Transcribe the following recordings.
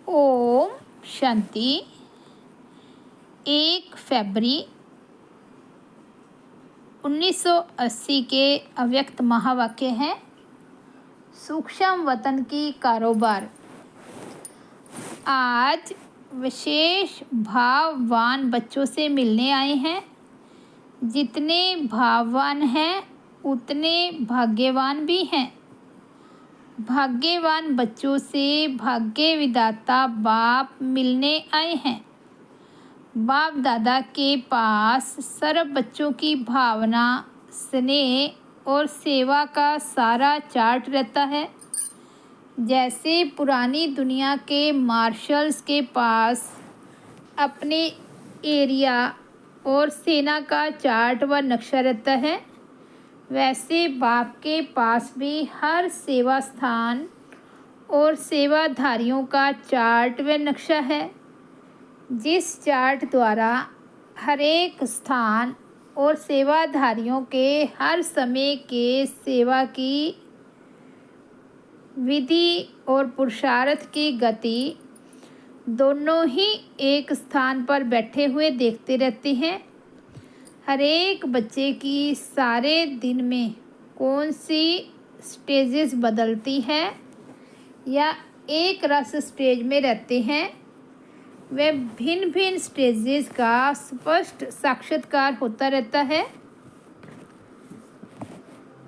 ओम शांति। 1 फरवरी 1980 के अव्यक्त महावाक्य हैं। सूक्ष्म वतन की कारोबार। आज विशेष भाववान बच्चों से मिलने आए हैं। जितने भाववान हैं उतने भाग्यवान भी हैं। भाग्यवान बच्चों से भाग्य विधाता बाप मिलने आए हैं। बाप दादा के पास सर्व बच्चों की भावना, स्नेह और सेवा का सारा चार्ट रहता है। जैसे पुरानी दुनिया के मार्शल्स के पास अपने एरिया और सेना का चार्ट व नक्शा रहता है, वैसे बाप के पास भी हर सेवा स्थान और सेवाधारियों का चार्ट व नक्शा है। जिस चार्ट द्वारा हर एक स्थान और सेवाधारियों के हर समय के सेवा की विधि और पुरुषार्थ की गति दोनों ही एक स्थान पर बैठे हुए देखते रहते हैं। हर एक बच्चे की सारे दिन में कौन सी स्टेजेस बदलती है या एक रस स्टेज में रहते हैं, वे भिन्न भिन्न स्टेजेस का स्पष्ट साक्षात्कार होता रहता है।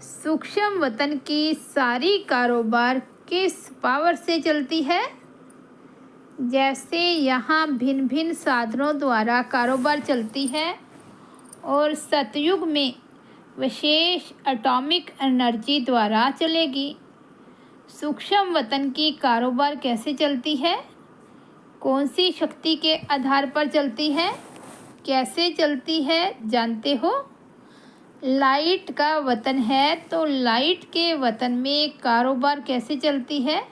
सूक्ष्म वतन की सारी कारोबार किस पावर से चलती है? जैसे यहाँ भिन्न भिन्न साधनों द्वारा कारोबार चलती है और सतयुग में विशेष एटॉमिक एनर्जी द्वारा चलेगी। सूक्ष्म वतन की कारोबार कैसे चलती है? कौन सी शक्ति के आधार पर चलती है? कैसे चलती है जानते हो? लाइट का वतन है तो लाइट के वतन में कारोबार कैसे चलती है?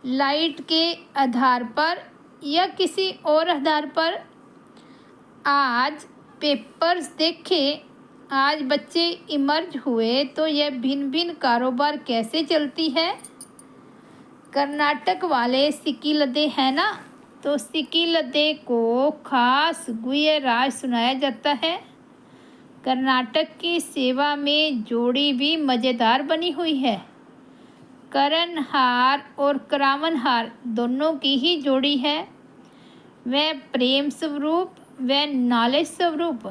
लाइट के आधार पर या किसी और आधार पर? आज पेपर्स देखें, आज बच्चे इमर्ज हुए तो यह भिन्न भिन्न कारोबार कैसे चलती है। कर्नाटक वाले सिक्की लद्दे हैं ना, तो सिक्की लद्दे को खास गुह्य राज सुनाया जाता है। कर्नाटक की सेवा में जोड़ी भी मज़ेदार बनी हुई है। करण हार और करावन हार दोनों की ही जोड़ी है। वह प्रेम स्वरूप, वह नॉलेज स्वरूप,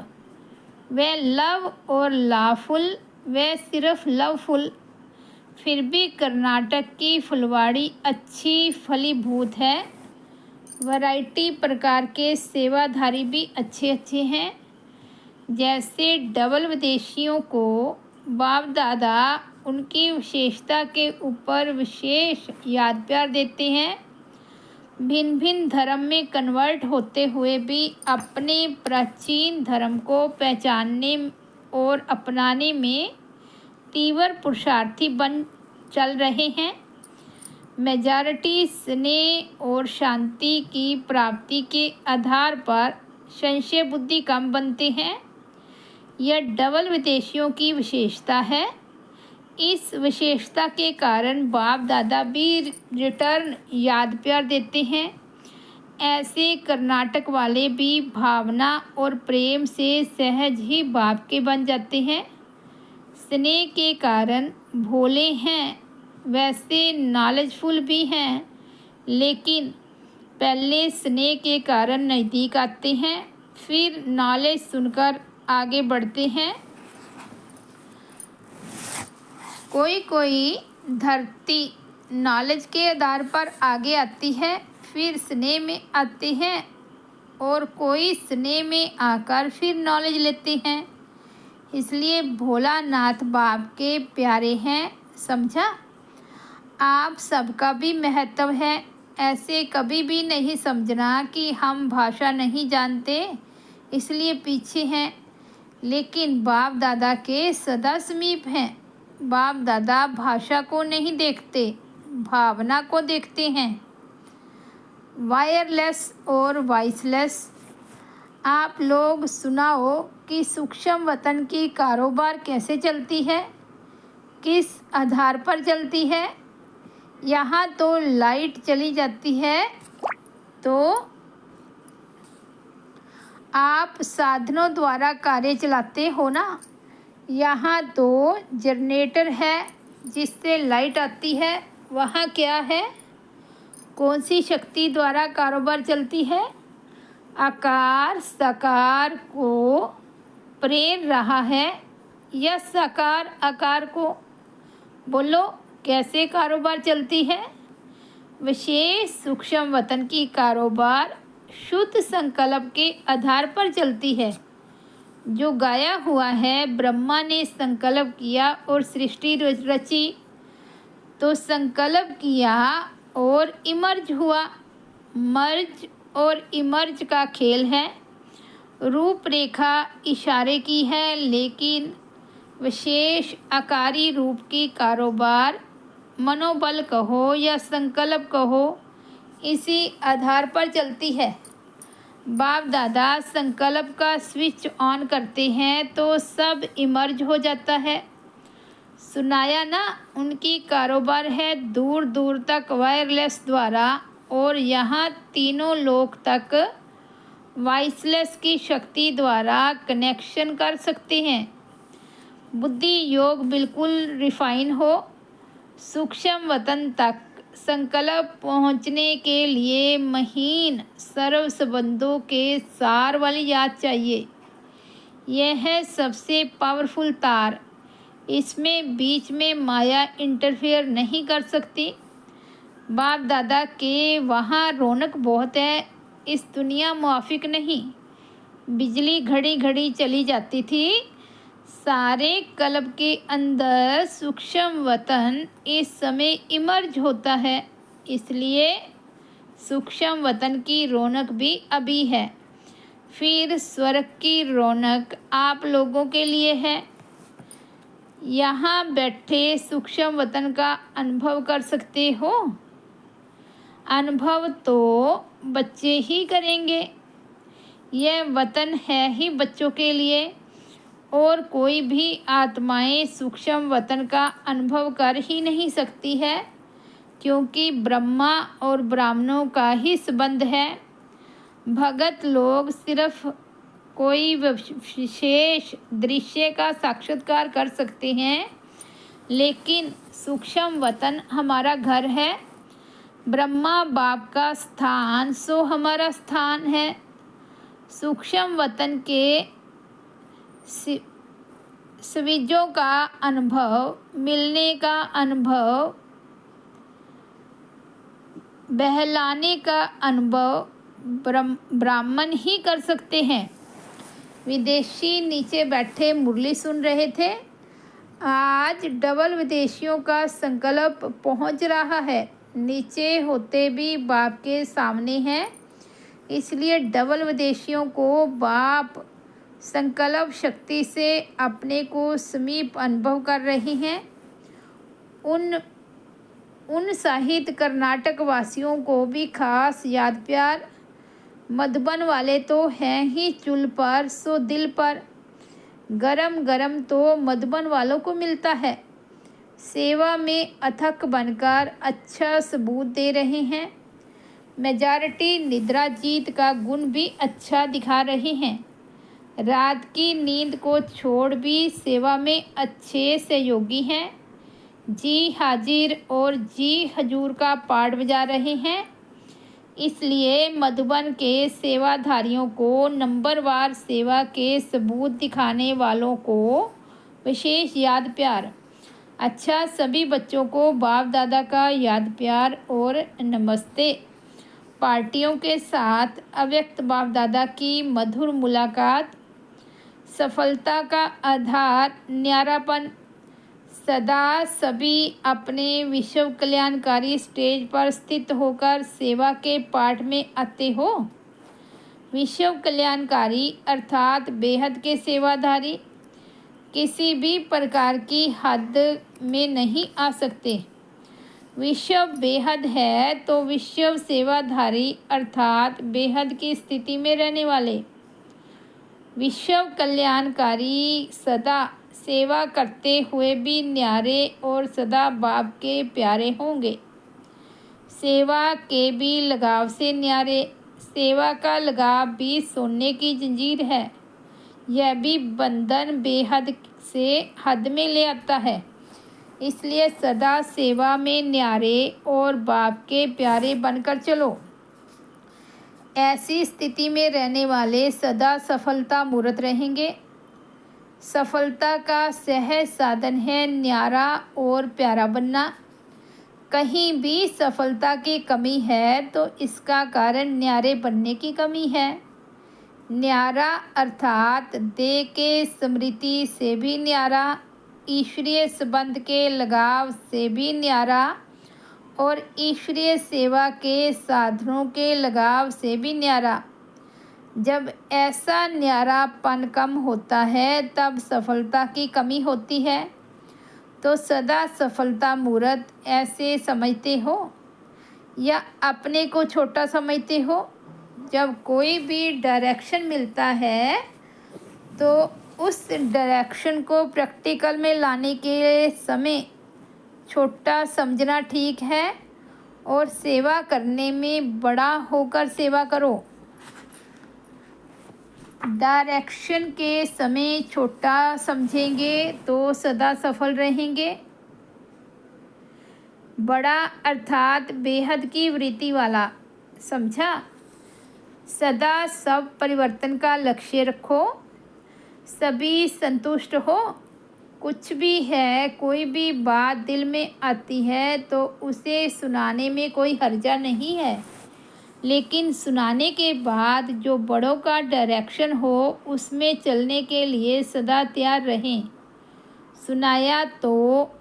वह लव और लाफुल, वह सिर्फ लवफुल। फिर भी कर्नाटक की फुलवाड़ी अच्छी फलीभूत है। वैरायटी प्रकार के सेवाधारी भी अच्छे अच्छे हैं। जैसे डबल विदेशियों को बाप दादा उनकी विशेषता के ऊपर विशेष याद प्यार देते हैं। भिन्न भिन्न धर्म में कन्वर्ट होते हुए भी अपने प्राचीन धर्म को पहचानने और अपनाने में तीव्र पुरुषार्थी बन चल रहे हैं। मेजॉरिटी स्नेह और शांति की प्राप्ति के आधार पर संशय बुद्धि कम बनते हैं। यह डबल विदेशियों की विशेषता है। इस विशेषता के कारण बाप दादा भी रिटर्न याद प्यार देते हैं। ऐसे कर्नाटक वाले भी भावना और प्रेम से सहज ही बाप के बन जाते हैं। स्नेह के कारण भोले हैं, वैसे नॉलेजफुल भी हैं, लेकिन पहले स्नेह के कारण नज़दीक आते हैं, फिर नॉलेज सुनकर आगे बढ़ते हैं। कोई कोई धरती नॉलेज के आधार पर आगे आती है, फिर स्नेह में आते हैं, और कोई स्नेह में आकर फिर नॉलेज लेते हैं। इसलिए भोलानाथ बाप के प्यारे हैं, समझा? आप सबका भी महत्व है। ऐसे कभी भी नहीं समझना कि हम भाषा नहीं जानते इसलिए पीछे हैं, लेकिन बाप दादा के सदा समीप हैं। बाप दादा भाषा को नहीं देखते, भावना को देखते हैं। वायरलेस और वॉइसलेस। आप लोग सुनाओ कि सूक्ष्म वतन की कारोबार कैसे चलती है, किस आधार पर चलती है? यहाँ तो लाइट चली जाती है तो आप साधनों द्वारा कार्य चलाते हो ना। यहाँ तो जनरेटर है जिससे लाइट आती है। वहाँ क्या है, कौन सी शक्ति द्वारा कारोबार चलती है? आकार साकार को प्रेर रहा है या साकार आकार को? बोलो कैसे कारोबार चलती है? विशेष सूक्ष्म वतन की कारोबार शुद्ध संकल्प के आधार पर चलती है। जो गाया हुआ है, ब्रह्मा ने संकल्प किया और सृष्टि रची, तो संकल्प किया और इमर्ज हुआ। मर्ज और इमर्ज का खेल है। रूपरेखा इशारे की है, लेकिन विशेष आकारी रूप की कारोबार, मनोबल कहो या संकल्प कहो, इसी आधार पर चलती है। बाप दादा संकल्प का स्विच ऑन करते हैं तो सब इमर्ज हो जाता है। सुनाया ना, उनकी कारोबार है दूर दूर तक वायरलेस द्वारा, और यहाँ तीनों लोक तक वायरलेस की शक्ति द्वारा कनेक्शन कर सकते हैं। बुद्धि योग बिल्कुल रिफाइन हो। सूक्ष्म वतन तक संकल्प पहुँचने के लिए महीन सर्व संबंधों के सार वाली याद चाहिए। यह है सबसे पावरफुल तार। इसमें बीच में माया इंटरफेयर नहीं कर सकती। बाप दादा के वहाँ रौनक बहुत है, इस दुनिया मुआफिक नहीं। बिजली घड़ी घड़ी चली जाती थी। सारे कल्प के अंदर सूक्ष्म वतन इस समय इमर्ज होता है, इसलिए सूक्ष्म वतन की रौनक भी अभी है। फिर स्वर्ग की रौनक आप लोगों के लिए है। यहाँ बैठे सूक्ष्म वतन का अनुभव कर सकते हो। अनुभव तो बच्चे ही करेंगे। यह वतन है ही बच्चों के लिए, और कोई भी आत्माएं सूक्ष्म वतन का अनुभव कर ही नहीं सकती है, क्योंकि ब्रह्मा और ब्राह्मणों का ही संबंध है। भगत लोग सिर्फ कोई विशेष दृश्य का साक्षात्कार कर सकते हैं, लेकिन सूक्ष्म वतन हमारा घर है। ब्रह्मा बाप का स्थान सो हमारा स्थान है। सूक्ष्म वतन के स्विचों का अनुभव, मिलने का अनुभव, बहलाने का अनुभव ब्राह्मण ही कर सकते हैं। विदेशी नीचे बैठे मुरली सुन रहे थे। आज डबल विदेशियों का संकल्प पहुंच रहा है। नीचे होते भी बाप के सामने हैं, इसलिए डबल विदेशियों को बाप संकल्प शक्ति से अपने को समीप अनुभव कर रहे हैं। उन साहित्य कर्नाटक वासियों को भी खास याद प्यार। मधुबन वाले तो हैं ही चूल्ह पर सो दिल पर। गरम गरम तो मधुबन वालों को मिलता है। सेवा में अथक बनकर अच्छा सबूत दे रहे हैं। मेजॉरिटी निद्रा जीत का गुण भी अच्छा दिखा रहे हैं। रात की नींद को छोड़ भी सेवा में अच्छे सहयोगी हैं। जी हाजिर और जी हजूर का पाठ बजा रहे हैं। इसलिए मधुबन के सेवाधारियों को, नंबरवार सेवा के सबूत दिखाने वालों को विशेष याद प्यार। अच्छा, सभी बच्चों को बाप दादा का याद प्यार और नमस्ते। पार्टियों के साथ अव्यक्त बाप दादा की मधुर मुलाकात। सफलता का आधार न्यारापन। सदा सभी अपने विश्व कल्याणकारी स्टेज पर स्थित होकर सेवा के पाठ में आते हो। विश्व कल्याणकारी अर्थात बेहद के सेवाधारी किसी भी प्रकार की हद में नहीं आ सकते। विश्व बेहद है तो विश्व सेवाधारी अर्थात बेहद की स्थिति में रहने वाले। विश्व कल्याणकारी सदा सेवा करते हुए भी न्यारे और सदा बाप के प्यारे होंगे। सेवा के भी लगाव से न्यारे। सेवा का लगाव भी सोने की जंजीर है। यह भी बंधन बेहद से हद में ले आता है। इसलिए सदा सेवा में न्यारे और बाप के प्यारे बनकर चलो। ऐसी स्थिति में रहने वाले सदा सफलता मूर्त रहेंगे। सफलता का सहज साधन है न्यारा और प्यारा बनना। कहीं भी सफलता की कमी है तो इसका कारण न्यारे बनने की कमी है। न्यारा अर्थात देह के स्मृति से भी न्यारा, ईश्वरीय संबंध के लगाव से भी न्यारा और ईश्वरीय सेवा के साधनों के लगाव से भी न्यारा। जब ऐसा न्यारापन कम होता है तब सफलता की कमी होती है। तो सदा सफलता मूर्त ऐसे समझते हो या अपने को छोटा समझते हो? जब कोई भी डायरेक्शन मिलता है तो उस डायरेक्शन को प्रैक्टिकल में लाने के समय छोटा समझना ठीक है और सेवा करने में बड़ा होकर सेवा करो। डायरेक्शन के समय छोटा समझेंगे तो सदा सफल रहेंगे। बड़ा अर्थात बेहद की वृत्ति वाला, समझा? सदा सब परिवर्तन का लक्ष्य रखो, सभी संतुष्ट हो। कुछ भी है, कोई भी बात दिल में आती है तो उसे सुनाने में कोई हर्जा नहीं है, लेकिन सुनाने के बाद जो बड़ों का डायरेक्शन हो उसमें चलने के लिए सदा तैयार रहें। सुनाया तो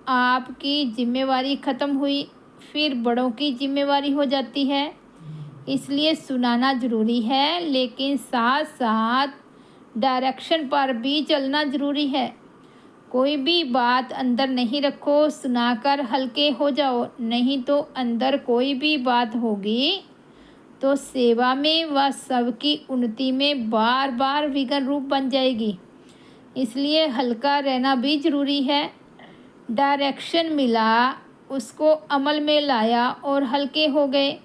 आपकी जिम्मेवारी ख़त्म हुई, फिर बड़ों की जिम्मेवारी हो जाती है। इसलिए सुनाना ज़रूरी है, लेकिन साथ साथ डायरेक्शन पर भी चलना ज़रूरी है। कोई भी बात अंदर नहीं रखो, सुनाकर हल्के हो जाओ, नहीं तो अंदर कोई भी बात होगी तो सेवा में व सबकी उन्नति में बार बार विघ्न रूप बन जाएगी। इसलिए हल्का रहना भी ज़रूरी है। डायरेक्शन मिला, उसको अमल में लाया और हल्के हो गए।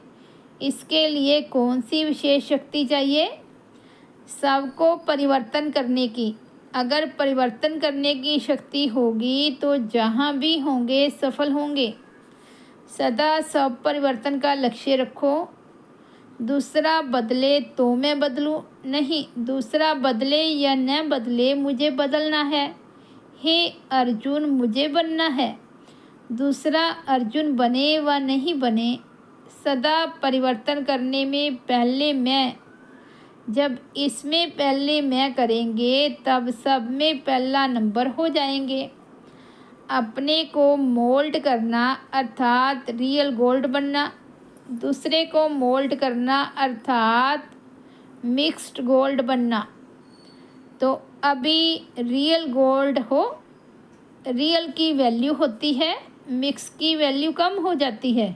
इसके लिए कौन सी विशेष शक्ति चाहिए? सबको परिवर्तन करने की। अगर परिवर्तन करने की शक्ति होगी तो जहाँ भी होंगे सफल होंगे। सदा सब परिवर्तन का लक्ष्य रखो। दूसरा बदले तो मैं बदलूं नहीं, दूसरा बदले या न बदले मुझे बदलना है। हे अर्जुन, मुझे बनना है। दूसरा अर्जुन बने व नहीं बने, सदा परिवर्तन करने में पहले मैं। जब इसमें पहले मैं करेंगे तब सब में पहला नंबर हो जाएंगे। अपने को मोल्ड करना अर्थात रियल गोल्ड बनना, दूसरे को मोल्ड करना अर्थात मिक्स्ड गोल्ड बनना। तो अभी रियल गोल्ड हो, रियल की वैल्यू होती है, मिक्स की वैल्यू कम हो जाती है।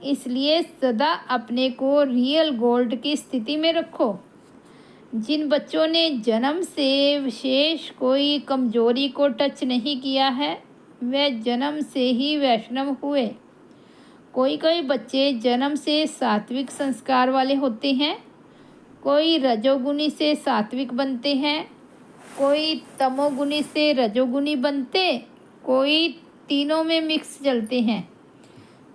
इसलिए सदा अपने को रियल गोल्ड की स्थिति में रखो। जिन बच्चों ने जन्म से विशेष कोई कमजोरी को टच नहीं किया है वे जन्म से ही वैष्णव हुए। कोई कोई बच्चे जन्म से सात्विक संस्कार वाले होते हैं, कोई रजोगुनी से सात्विक बनते हैं, कोई तमोगुनी से रजोगुनी बनते, कोई तीनों में मिक्स चलते हैं।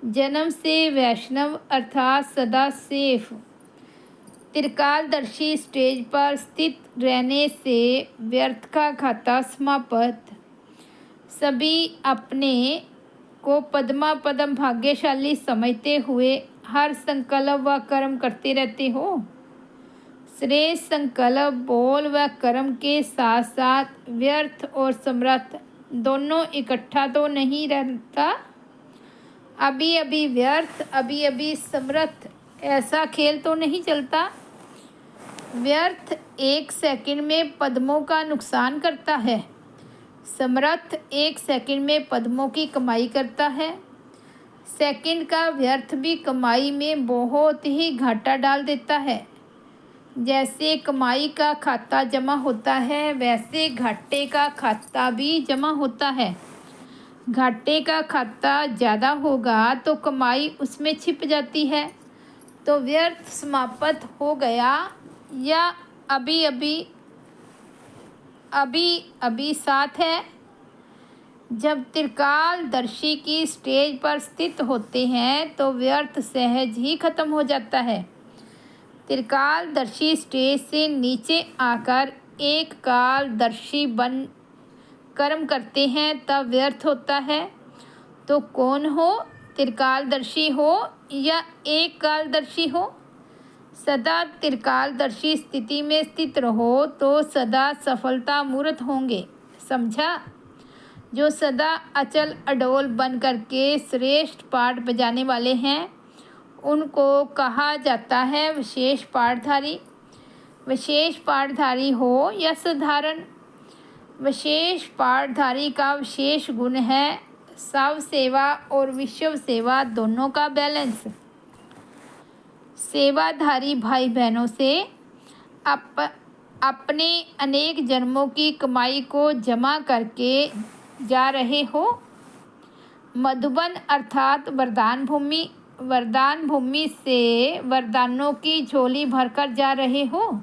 जन्म से वैष्णव अर्थात सदा सेफ त्रिकालदर्शी स्टेज पर स्थित रहने से व्यर्थ का खाता समाप्त। सभी अपने को पद्मा पदम भाग्यशाली समझते हुए हर संकल्प व कर्म करते रहते हो। श्रेष्ठ संकल्प बोल व कर्म के साथ साथ व्यर्थ और समर्थ दोनों इकट्ठा तो नहीं रहता। अभी अभी व्यर्थ, अभी अभी समर्थ, ऐसा खेल तो नहीं चलता। व्यर्थ 1 सेकंड में पद्मों का नुकसान करता है, समर्थ 1 सेकंड में पद्मों की कमाई करता है। सेकंड का व्यर्थ भी कमाई में बहुत ही घाटा डाल देता है। जैसे कमाई का खाता जमा होता है वैसे घाटे का खाता भी जमा होता है। घाटे का खाता ज़्यादा होगा तो कमाई उसमें छिप जाती है। तो व्यर्थ समाप्त हो गया या अभी अभी अभी अभी साथ है। जब त्रिकालदर्शी की स्टेज पर स्थित होते हैं तो व्यर्थ सहज ही खत्म हो जाता है। त्रिकालदर्शी स्टेज से नीचे आकर एक कालदर्शी बन कर्म करते हैं तब व्यर्थ होता है। तो कौन हो, त्रिकालदर्शी हो या एक कालदर्शी हो? सदा त्रिकालदर्शी स्थिति में स्थित रहो तो सदा सफलता मूर्त होंगे। समझा? जो सदा अचल अडोल बन करके श्रेष्ठ पाठ बजाने वाले हैं उनको कहा जाता है विशेष पाठधारी। विशेष पाठधारी हो या साधारण, विशेष पाठधारी का विशेष गुण है साव सेवा और विश्व सेवा दोनों का बैलेंस। सेवाधारी भाई बहनों से अपने अनेक जन्मों की कमाई को जमा करके जा रहे हो। मधुबन अर्थात वरदान भूमि से वरदानों की झोली भरकर जा रहे हो।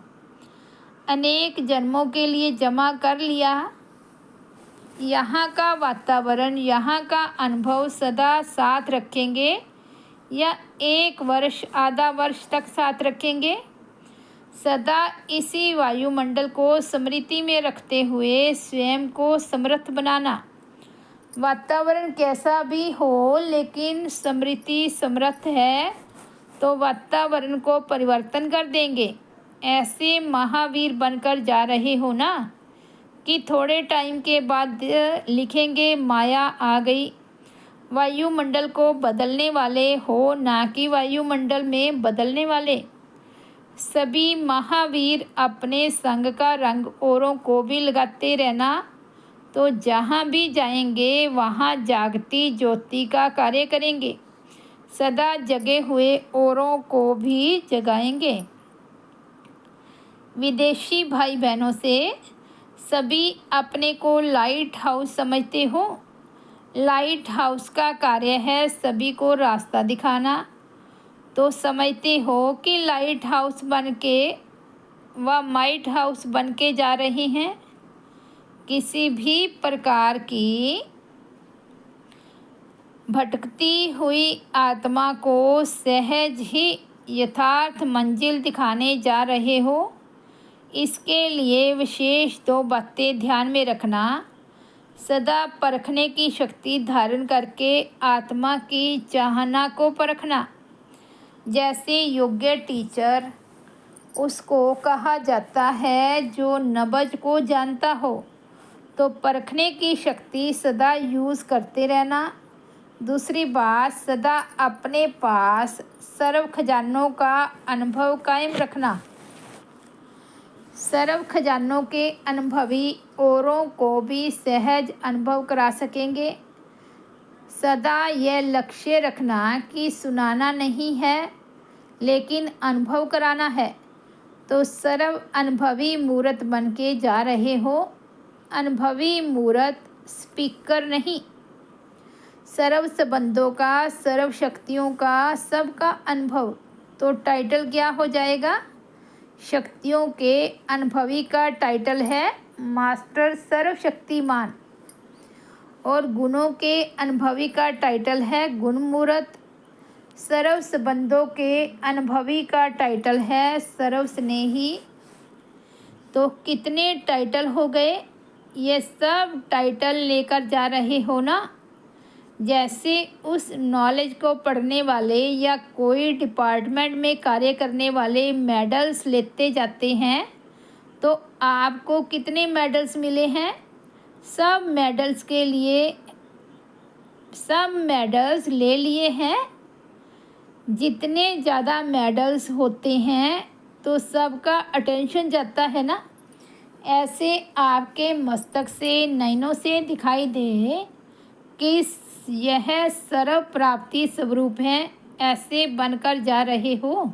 अनेक जन्मों के लिए जमा कर लिया। यहाँ का वातावरण, यहाँ का अनुभव सदा साथ रखेंगे या एक वर्ष आधा वर्ष तक साथ रखेंगे? सदा इसी वायुमंडल को स्मृति में रखते हुए स्वयं को समर्थ बनाना। वातावरण कैसा भी हो लेकिन स्मृति समर्थ है तो वातावरण को परिवर्तन कर देंगे। ऐसे महावीर बनकर जा रहे हो ना कि थोड़े टाइम के बाद लिखेंगे माया आ गई। वायुमंडल को बदलने वाले हो, ना कि वायुमंडल में बदलने वाले। सभी महावीर अपने संग का रंग औरों को भी लगाते रहना तो जहाँ भी जाएंगे वहाँ जागती ज्योति का कार्य करेंगे। सदा जगे हुए औरों को भी जगाएंगे। विदेशी भाई बहनों से सभी अपने को लाइट हाउस समझते हो। लाइट हाउस का कार्य है सभी को रास्ता दिखाना। तो समझते हो कि लाइट हाउस बन के व माइट हाउस बन के जा रहे हैं। किसी भी प्रकार की भटकती हुई आत्मा को सहज ही यथार्थ मंजिल दिखाने जा रहे हो। इसके लिए विशेष दो बातें ध्यान में रखना। सदा परखने की शक्ति धारण करके आत्मा की चाहना को परखना। जैसे योग्य टीचर उसको कहा जाता है जो नब्ज को जानता हो। तो परखने की शक्ति सदा यूज़ करते रहना। दूसरी बात, सदा अपने पास सर्व खजानों का अनुभव कायम रखना। सर्व खजानों के अनुभवी औरों को भी सहज अनुभव करा सकेंगे। सदा यह लक्ष्य रखना कि सुनाना नहीं है लेकिन अनुभव कराना है। तो सर्व अनुभवी मूर्त बन के जा रहे हो। अनुभवी मूर्त, स्पीकर नहीं। सर्व संबंधों का, सर्व शक्तियों का, सबका अनुभव। तो टाइटल क्या हो जाएगा? शक्तियों के अनुभवी का टाइटल है मास्टर सर्वशक्तिमान और गुणों के अनुभवी का टाइटल है गुणमूर्त। सर्व संबंधों के अनुभवी का टाइटल है सर्वस्नेही। तो कितने टाइटल हो गए? ये सब टाइटल लेकर जा रहे हो ना। जैसे उस नॉलेज को पढ़ने वाले या कोई डिपार्टमेंट में कार्य करने वाले मेडल्स लेते जाते हैं तो आपको कितने मेडल्स मिले हैं? सब मेडल्स ले लिए हैं। जितने ज़्यादा मेडल्स होते हैं तो सबका अटेंशन जाता है ना। ऐसे आपके मस्तक से, नयनों से दिखाई दे कि यह सर्व प्राप्ति स्वरूप है। ऐसे बनकर जा रहे हो।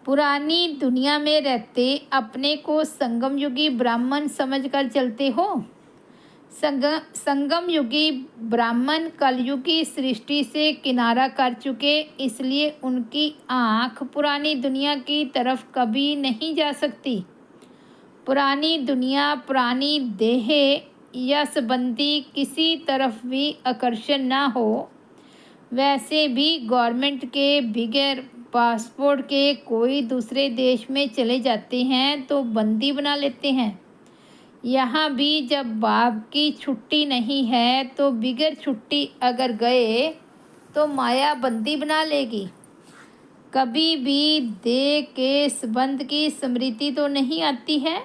पुरानी दुनिया में रहते अपने को संगम युगी ब्राह्मण समझकर चलते हो। संगम युगी ब्राह्मण कलयुगी सृष्टि से किनारा कर चुके, इसलिए उनकी आँख पुरानी दुनिया की तरफ कभी नहीं जा सकती। पुरानी दुनिया, पुरानी देह या संबंधी किसी तरफ भी आकर्षण ना हो। वैसे भी गवर्नमेंट के बगैर पासपोर्ट के कोई दूसरे देश में चले जाते हैं तो बंदी बना लेते हैं। यहाँ भी जब बाप की छुट्टी नहीं है तो बगैर छुट्टी अगर गए तो माया बंदी बना लेगी। कभी भी देह के संबंध की स्मृति तो नहीं आती है।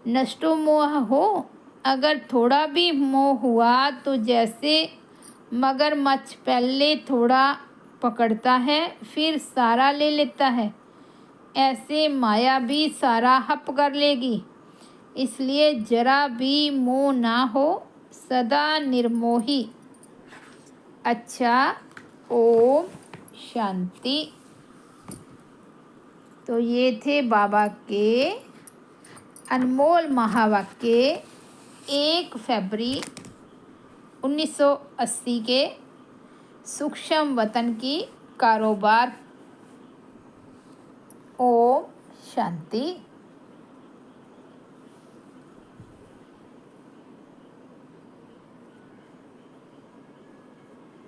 नष्टो मोह हो, अगर थोड़ा भी मोह हुआ तो जैसे मगरमच्छ पहले थोड़ा पकड़ता है फिर सारा ले लेता है, ऐसे माया भी सारा हप कर लेगी। इसलिए जरा भी मोह ना हो, सदा निर्मोही। अच्छा, ओम शांति। तो ये थे बाबा के अनमोल महावाक्य 1 फरवरी 1980 के सूक्ष्म वतन की कारोबार। ओम शांति।